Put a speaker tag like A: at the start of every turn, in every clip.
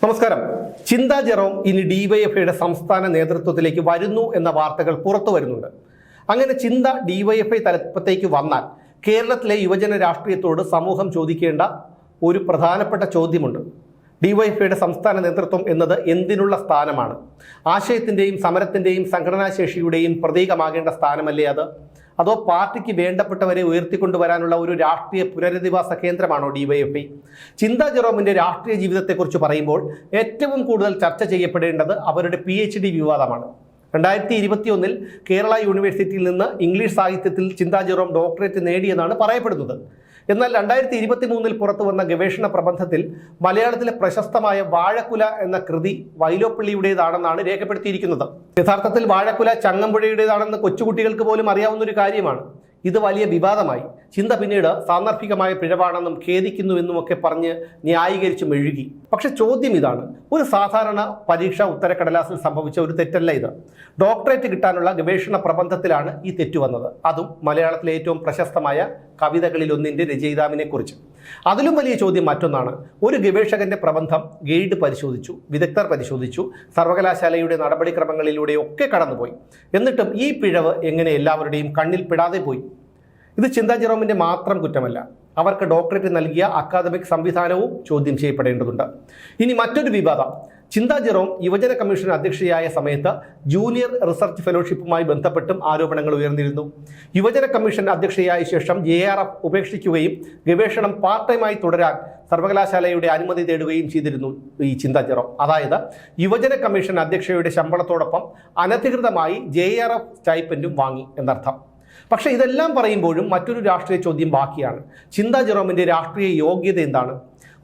A: നമസ്കാരം. ചിന്താ ജെറോം ഇനി ഡിവൈഎഫ്ഐയുടെ സംസ്ഥാന നേതൃത്വത്തിലേക്ക് വരുന്നു എന്ന വാർത്തകൾ പുറത്തു വരുന്നുണ്ട്. അങ്ങനെ ചിന്ത ഡിവൈഎഫ്ഐ തലപ്പത്തേക്ക് വന്നാൽ കേരളത്തിലെ യുവജന രാഷ്ട്രീയത്തോട് സമൂഹം ചോദിക്കേണ്ട ഒരു പ്രധാനപ്പെട്ട ചോദ്യമുണ്ട്. ഡിവൈഎഫ്ഐയുടെ സംസ്ഥാന നേതൃത്വം എന്നത് എന്തിനുള്ള സ്ഥാനമാണ്? ആശയത്തിൻ്റെയും സമരത്തിൻ്റെയും സംഘടനാശേഷിയുടെയും പ്രതീകമാകേണ്ട സ്ഥാനമല്ലേ അത്? അതോ പാർട്ടിക്ക് വേണ്ടപ്പെട്ടവരെ ഉയർത്തിക്കൊണ്ടുവരാനുള്ള ഒരു രാഷ്ട്രീയ പുനരധിവാസ കേന്ദ്രമാണോ ഡിവൈഎഫ്ഐ? ചിന്താ ജെറോമിൻ്റെ രാഷ്ട്രീയ ജീവിതത്തെക്കുറിച്ച് പറയുമ്പോൾ ഏറ്റവും കൂടുതൽ ചർച്ച ചെയ്യപ്പെടേണ്ടത് അവരുടെ PhD വിവാദമാണ്. 2021 കേരള യൂണിവേഴ്സിറ്റിയിൽ നിന്ന് ഇംഗ്ലീഷ് സാഹിത്യത്തിൽ ചിന്താ ജെറോം ഡോക്ടറേറ്റ് നേടിയെന്നാണ് പറയപ്പെടുന്നത്. എന്നാൽ 2023 പുറത്തു വന്ന ഗവേഷണ പ്രബന്ധത്തിൽ മലയാളത്തിലെ പ്രശസ്തമായ വാഴക്കുല എന്ന കൃതി വൈലോപ്പിള്ളിയുടേതാണെന്നാണ് രേഖപ്പെടുത്തിയിരിക്കുന്നത്. യഥാർത്ഥത്തിൽ വാഴക്കുല ചങ്ങമ്പുഴയുടേതാണെന്ന് കൊച്ചുകുട്ടികൾക്ക് പോലും അറിയാവുന്ന ഒരു കാര്യമാണ്. ഇത് വലിയ വിവാദമായി. ചിന്ത പിന്നീട് സാന്ദർഭികമായ പിഴവാണെന്നും ഖേദിക്കുന്നുവെന്നുമൊക്കെ പറഞ്ഞ് ന്യായീകരിച്ചു മെഴുകി. പക്ഷെ ചോദ്യം ഇതാണ്: ഒരു സാധാരണ പരീക്ഷാ ഉത്തരക്കടലാസിൽ സംഭവിച്ച ഒരു തെറ്റല്ല ഇത്. ഡോക്ടറേറ്റ് കിട്ടാനുള്ള ഗവേഷണ പ്രബന്ധത്തിലാണ് ഈ തെറ്റു വന്നത്. അതും മലയാളത്തിലെ ഏറ്റവും പ്രശസ്തമായ കവിതകളിലൊന്നിൻ്റെ രചയിതാവിനെ കുറിച്ച്. അതിലും വലിയ ചോദ്യം മറ്റൊന്നാണ്. ഒരു ഗവേഷകന്റെ പ്രബന്ധം ഗൈഡ് പരിശോധിച്ചു, വിദഗ്ധർ പരിശോധിച്ചു, സർവകലാശാലയുടെ നടപടിക്രമങ്ങളിലൂടെ ഒക്കെ കടന്നുപോയി. എന്നിട്ടും ഈ പിഴവ് എങ്ങനെ എല്ലാവരുടെയും കണ്ണിൽ പെടാതെ പോയി? ഇത് ചിന്താ ജെറോമിൻ്റെ മാത്രം കുറ്റമല്ല. അവർക്ക് ഡോക്ടറേറ്റ് നൽകിയ അക്കാദമിക് സംവിധാനവും ചോദ്യം ചെയ്യപ്പെടേണ്ടതുണ്ട്. ഇനി മറ്റൊരു വിവാദം. ചിന്താ ജെറോം യുവജന കമ്മീഷൻ അധ്യക്ഷയായ സമയത്ത് ജൂനിയർ റിസർച്ച് ഫെലോഷിപ്പുമായി ബന്ധപ്പെട്ടും ആരോപണങ്ങൾ ഉയർന്നിരുന്നു. യുവജന കമ്മീഷൻ അധ്യക്ഷയായ ശേഷം JRF ഉപേക്ഷിക്കുകയും ഗവേഷണം പാർട്ട് ടൈമായി തുടരാൻ സർവകലാശാലയുടെ അനുമതി തേടുകയും ചെയ്തിരുന്നു ഈ ചിന്താ ജെറോം. അതായത് യുവജന കമ്മീഷൻ അധ്യക്ഷയുടെ ശമ്പളത്തോടൊപ്പം അനധികൃതമായി JRF സ്റ്റൈപ്പൻഡും വാങ്ങി എന്നർത്ഥം. പക്ഷേ ഇതെല്ലാം പറയുമ്പോഴും മറ്റൊരു രാഷ്ട്രീയ ചോദ്യം ബാക്കിയാണ്. ചിന്താ ജെറോമിൻ്റെ രാഷ്ട്രീയ യോഗ്യത എന്താണ്?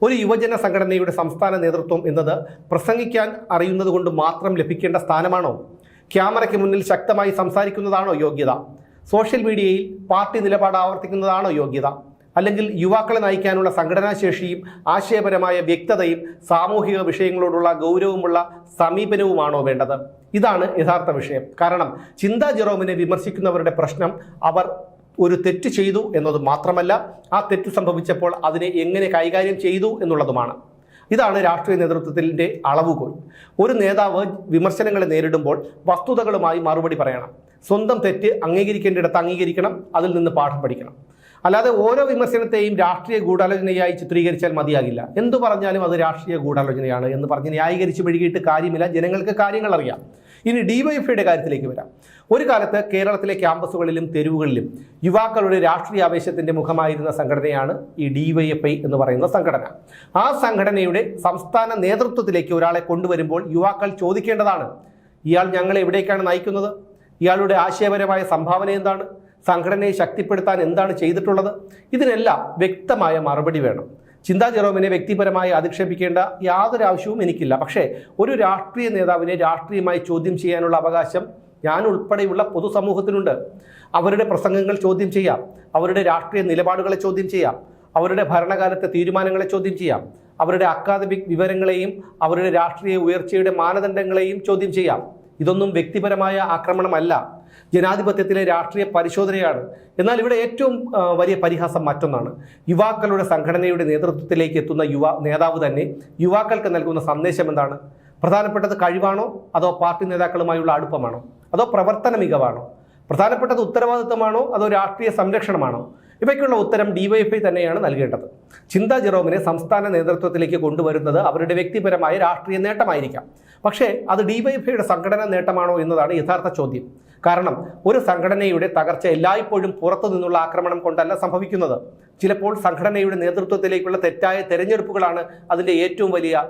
A: ഒരു യുവജന സംഘടനയുടെ സംസ്ഥാന നേതൃത്വം എന്നത് പ്രസംഗിക്കാൻ അറിയുന്നത് കൊണ്ട് മാത്രം ലഭിക്കേണ്ട സ്ഥാനമാണോ? ക്യാമറയ്ക്ക് മുന്നിൽ ശക്തമായി സംസാരിക്കുന്നതാണോ യോഗ്യത? സോഷ്യൽ മീഡിയയിൽ പാർട്ടി നിലപാട് ആവർത്തിക്കുന്നതാണോ യോഗ്യത? അല്ലെങ്കിൽ യുവാക്കളെ നയിക്കാനുള്ള സംഘടനാശേഷിയും ആശയപരമായ വ്യക്തതയും സാമൂഹിക വിഷയങ്ങളോടുള്ള ഗൗരവമുള്ള സമീപനവുമാണോ വേണ്ടത്? ഇതാണ് യഥാർത്ഥ വിഷയം. കാരണം ചിന്താ ജെറോമിനെ വിമർശിക്കുന്നവരുടെ പ്രശ്നം അവർ ഒരു തെറ്റ് ചെയ്തു എന്നത് മാത്രമല്ല, ആ തെറ്റ് സംഭവിച്ചപ്പോൾ അതിനെ എങ്ങനെ കൈകാര്യം ചെയ്തു എന്നുള്ളതുമാണ്. ഇതാണ് രാഷ്ട്രീയ നേതൃത്വത്തിൻ്റെ അളവുകോൽ. ഒരു നേതാവ് വിമർശനങ്ങളെ നേരിടുമ്പോൾ വസ്തുതകളുമായി മറുപടി പറയണം. സ്വന്തം തെറ്റ് അംഗീകരിക്കേണ്ടിടത്ത് അംഗീകരിക്കണം, അതിൽ നിന്ന് പാഠം പഠിക്കണം. അല്ലാതെ ഓരോ വിമർശനത്തെയും രാഷ്ട്രീയ ഗൂഢാലോചനയായി ചിത്രീകരിച്ചാൽ മതിയാകില്ല. എന്തു പറഞ്ഞാലും അത് രാഷ്ട്രീയ ഗൂഢാലോചനയാണ് എന്ന് പറഞ്ഞ് ന്യായീകരിച്ച് മെഴുകിയിട്ട് കാര്യമില്ല. ജനങ്ങൾക്ക് കാര്യങ്ങൾ അറിയാം. ഇനി ഡിവൈഎഫ്ഐയുടെ കാര്യത്തിലേക്ക് വരാം. ഒരു കാലത്ത് കേരളത്തിലെ ക്യാമ്പസുകളിലും തെരുവുകളിലും യുവാക്കളുടെ രാഷ്ട്രീയ ആവേശത്തിൻ്റെ മുഖമായിരുന്ന സംഘടനയാണ് ഈ ഡിവൈഎഫ്ഐ എന്ന് പറയുന്ന സംഘടന. ആ സംഘടനയുടെ സംസ്ഥാന നേതൃത്വത്തിലേക്ക് ഒരാളെ കൊണ്ടുവരുമ്പോൾ യുവാക്കൾ ചോദിക്കേണ്ടതാണ്: ഇയാൾ ഞങ്ങളെ എവിടേക്കാണ് നയിക്കുന്നത്? ഇയാളുടെ ആശയപരമായ സംഭാവന എന്താണ്? സംഘടനയെ ശക്തിപ്പെടുത്താൻ എന്താണ് ചെയ്തിട്ടുള്ളത്? ഇതിനെല്ലാം വ്യക്തമായ മറുപടി വേണം. ചിന്താ ജെറോമിനെ വ്യക്തിപരമായി അധിക്ഷേപിക്കേണ്ട യാതൊരു ആവശ്യവും എനിക്കില്ല. പക്ഷേ ഒരു രാഷ്ട്രീയ നേതാവിനെ രാഷ്ട്രീയമായി ചോദ്യം ചെയ്യാനുള്ള അവകാശം ഞാൻ ഉൾപ്പെടെയുള്ള പൊതുസമൂഹത്തിനുണ്ട്. അവരുടെ പ്രസംഗങ്ങൾ ചോദ്യം ചെയ്യാം, അവരുടെ രാഷ്ട്രീയ നിലപാടുകളെ ചോദ്യം ചെയ്യാം, അവരുടെ ഭരണകാലത്തെ തീരുമാനങ്ങളെ ചോദ്യം ചെയ്യാം, അവരുടെ അക്കാദമിക് വിവരങ്ങളെയും അവരുടെ രാഷ്ട്രീയ ഉയർച്ചയുടെ മാനദണ്ഡങ്ങളെയും ചോദ്യം ചെയ്യാം. ഇതൊന്നും വ്യക്തിപരമായ ആക്രമണമല്ല, ജനാധിപത്യത്തിലെ രാഷ്ട്രീയ പരിശോധനയാണ്. എന്നാൽ ഇവിടെ ഏറ്റവും വലിയ പരിഹാസം മറ്റൊന്നാണ്. യുവാക്കളുടെ സംഘടനയുടെ നേതൃത്വത്തിലേക്ക് എത്തുന്ന നേതാവ് തന്നെ യുവാക്കൾക്ക് നൽകുന്ന സന്ദേശം എന്താണ്? പ്രധാനപ്പെട്ടത് കഴിവാണോ, അതോ പാർട്ടി നേതാക്കളുമായുള്ള അടുപ്പമാണോ, അതോ പ്രവർത്തന മികവാണോ? പ്രധാനപ്പെട്ടത് ഉത്തരവാദിത്തമാണോ, അതോ രാഷ്ട്രീയ സംരക്ഷണമാണോ? ഇവയ്ക്കുള്ള ഉത്തരം ഡിവൈഎഫ്ഐ തന്നെയാണ് നൽകേണ്ടത്. ചിന്താ ജെറോമിനെ സംസ്ഥാന നേതൃത്വത്തിലേക്ക് കൊണ്ടുവരുന്നത് അവരുടെ വ്യക്തിപരമായ രാഷ്ട്രീയ നേട്ടമായിരിക്കാം. പക്ഷേ അത് ഡിവൈഎഫ്ഐയുടെ സംഘടനാ നേട്ടമാണോ എന്നതാണ് യഥാർത്ഥ ചോദ്യം. കാരണം ഒരു സംഘടനയുടെ തകർച്ച എല്ലായ്പ്പോഴും പുറത്തു നിന്നുള്ള ആക്രമണം കൊണ്ടല്ല സംഭവിക്കുന്നത്. ചിലപ്പോൾ സംഘടനയുടെ നേതൃത്വത്തിലേക്കുള്ള തെറ്റായ തെരഞ്ഞെടുപ്പുകളാണ് അതിൻ്റെ ഏറ്റവും വലിയ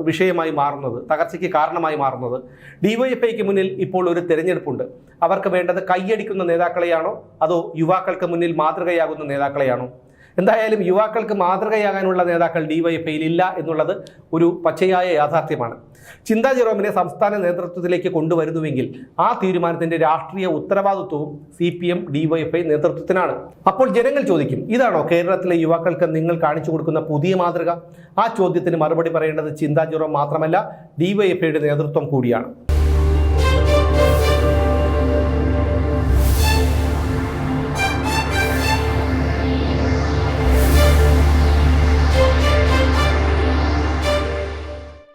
A: വിഷയമായി മാറുന്നത്, തകർച്ചയ്ക്ക് കാരണമായി മാറുന്നത്. ഡിവൈഎഫ്ഐക്ക് മുന്നിൽ ഇപ്പോൾ ഒരു തെരഞ്ഞെടുപ്പുണ്ട്. അവർക്ക് വേണ്ടത് കൈയടിക്കുന്ന നേതാക്കളെയാണോ, അതോ യുവാക്കൾക്ക് മുന്നിൽ മാതൃകയാകുന്ന നേതാക്കളെയാണോ? എന്തായാലും യുവാക്കൾക്ക് മാതൃകയാകാനുള്ള നേതാക്കൾ ഡിവൈഎഫ്ഐയിൽ ഇല്ല എന്നുള്ളത് ഒരു പച്ചയായ യാഥാർത്ഥ്യമാണ്. ചിന്താ ജെറോമിനെ സംസ്ഥാന നേതൃത്വത്തിലേക്ക് കൊണ്ടുവരുന്നുവെങ്കിൽ ആ തീരുമാനത്തിൻ്റെ രാഷ്ട്രീയ ഉത്തരവാദിത്വവും CPM ഡിവൈഎഫ്ഐ നേതൃത്വത്തിനാണ്. അപ്പോൾ ജനങ്ങൾ ചോദിക്കും, ഇതാണോ കേരളത്തിലെ യുവാക്കൾക്ക് നിങ്ങൾ കാണിച്ചു കൊടുക്കുന്ന പുതിയ മാതൃക? ആ ചോദ്യത്തിന് മറുപടി പറയേണ്ടത് ചിന്താ ജെറോം മാത്രമല്ല, ഡിവൈഎഫ്ഐയുടെ നേതൃത്വം കൂടിയാണ്.